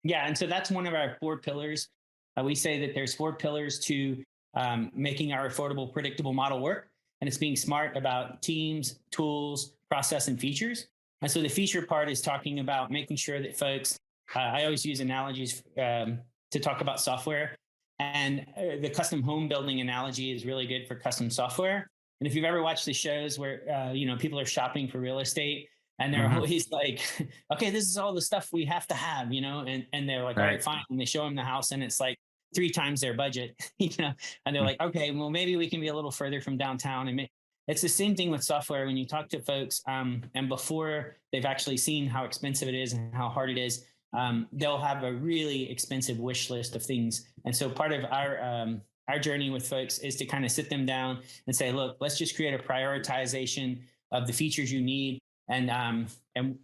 Yeah, and so that's one of our four pillars. We say that there's four pillars to making our affordable, predictable model work, and it's being smart about teams, tools, process, and features. And so the feature part is talking about making sure that folks. I always use analogies to talk about software, and the custom home building analogy is really good for custom software. And if you've ever watched the shows where people are shopping for real estate and they're Hmm. always like, okay, this is all the stuff we have to have, and they're like, all Right. right, fine. And they show them the house and it's like three times their budget, and they're Mm. like, okay, well, maybe we can be a little further from downtown. And it's the same thing with software. When you talk to folks, and before they've actually seen how expensive it is and how hard it is, they'll have a really expensive wish list of things. And so part of our journey with folks is to kind of sit them down and say, look, let's just create a prioritization of the features you need, and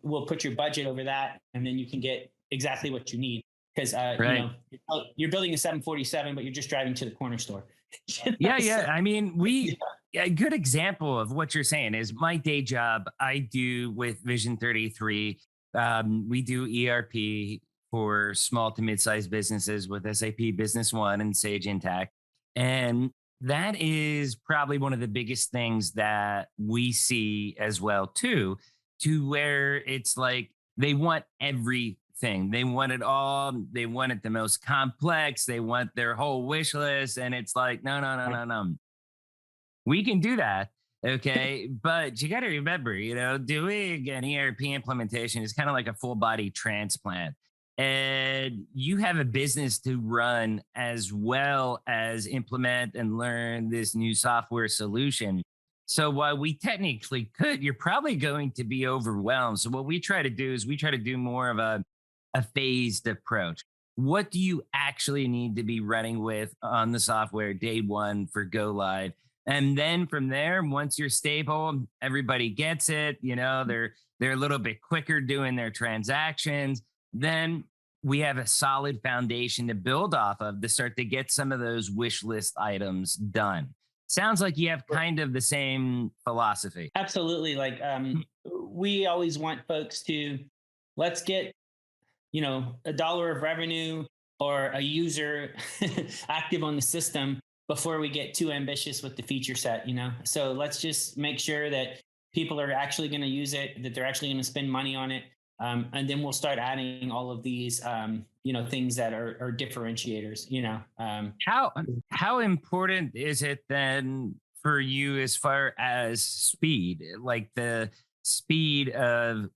we'll put your budget over that, and then you can get exactly what you need. Because Right. you're building a 747, but you're just driving to the corner store. Yeah, So, yeah. I mean, yeah. a good example of what you're saying is my day job. I do with Vision 33. We do ERP for small to mid-sized businesses with SAP Business One and Sage Intacct. And that is probably one of the biggest things that we see as well, too, to where it's like they want everything. They want it all. They want it the most complex. They want their whole wish list. And it's like, no, no, no, no, no. We can do that. Okay. But you got to remember, doing an ERP implementation is kind of like a full body transplant. And you have a business to run as well as implement and learn this new software solution. So while we technically could, you're probably going to be overwhelmed. So what we try to do is we try to do more of a phased approach. What do you actually need to be running with on the software day one for go live? And then from there, once you're stable, everybody gets it. They're a little bit quicker doing their transactions. Then we have a solid foundation to build off of to start to get some of those wish list items done. Sounds like you have kind of the same philosophy. Absolutely. Like we always want folks to let's get a dollar of revenue or a user active on the system before we get too ambitious with the feature set. So let's just make sure that people are actually going to use it, that they're actually going to spend money on it, and then we'll start adding all of these things that are differentiators. How how important is it then for you as far as speed, like the speed of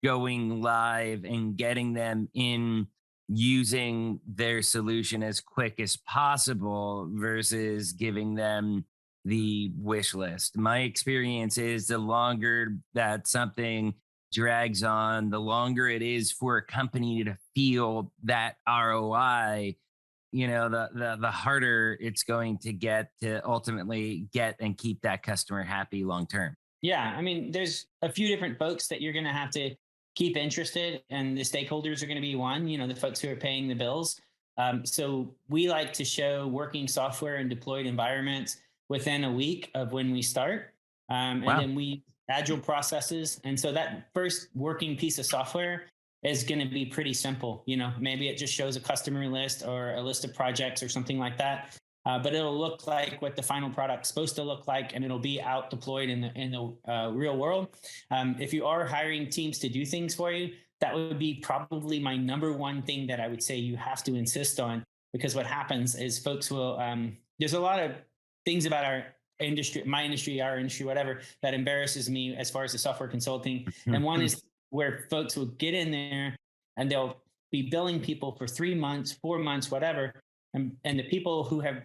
going live and getting them in using their solution as quick as possible versus giving them the wish list? My experience is the longer that something drags on, the longer it is for a company to feel that ROI, the harder it's going to get to ultimately get and keep that customer happy long term. Yeah, I mean, there's a few different folks that you're going to have to keep interested, and the stakeholders are going to be one. The folks who are paying the bills. So we like to show working software in deployed environments within a week of when we start, and Wow. then we agile processes. And so that first working piece of software is going to be pretty simple. Maybe it just shows a customer list or a list of projects or something like that, but it'll look like what the final product's supposed to look like, and it'll be out deployed in the real world. If you are hiring teams to do things for you, that would be probably my number one thing that I would say you have to insist on, because what happens is folks will. There's a lot of things about our industry, my industry, our industry, whatever, that embarrasses me as far as the software consulting. And one is where folks will get in there and they'll be billing people for 3 months, 4 months, whatever, and the people who have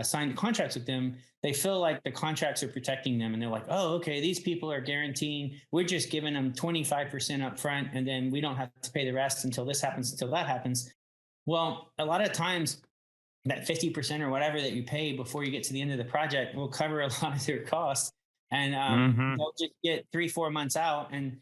signed contracts with them, they feel like the contracts are protecting them. And they're like, oh, okay, these people are guaranteeing, we're just giving them 25% up front, and then we don't have to pay the rest until this happens, until that happens. Well, a lot of times that 50% or whatever that you pay before you get to the end of the project will cover a lot of their costs. And Hmm. they'll just get 3, 4 months out, and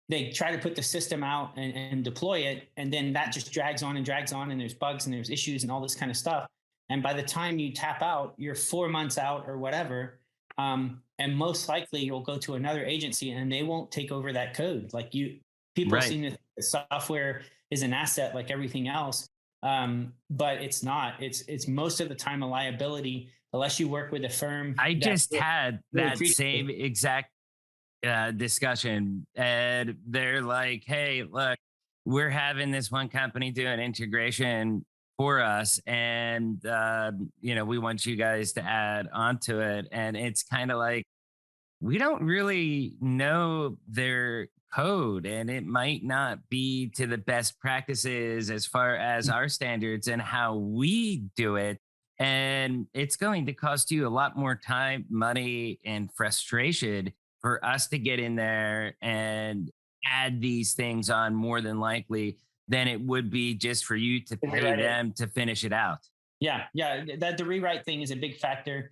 they try to put the system out and deploy it. And then that just drags on and drags on, and there's bugs and there's issues and all this kind of stuff. And by the time you tap out, you're 4 months out or whatever. And most likely you'll go to another agency and they won't take over that code. Like people Right. seem to think the software is an asset like everything else. But it's not. It's most of the time a liability unless you work with a firm I that just had really that treats same it. exact discussion, and they're like, "Hey, look, we're having this one company do an integration for us, and we want you guys to add onto it." And it's kind of like we don't really know their code, and it might not be to the best practices as far as our standards and how we do it. And it's going to cost you a lot more time, money, and frustration for us to get in there and add these things on more than likely than it would be just for you to To pay rewrite it. them to finish it out. Yeah, yeah. That the rewrite thing is a big factor.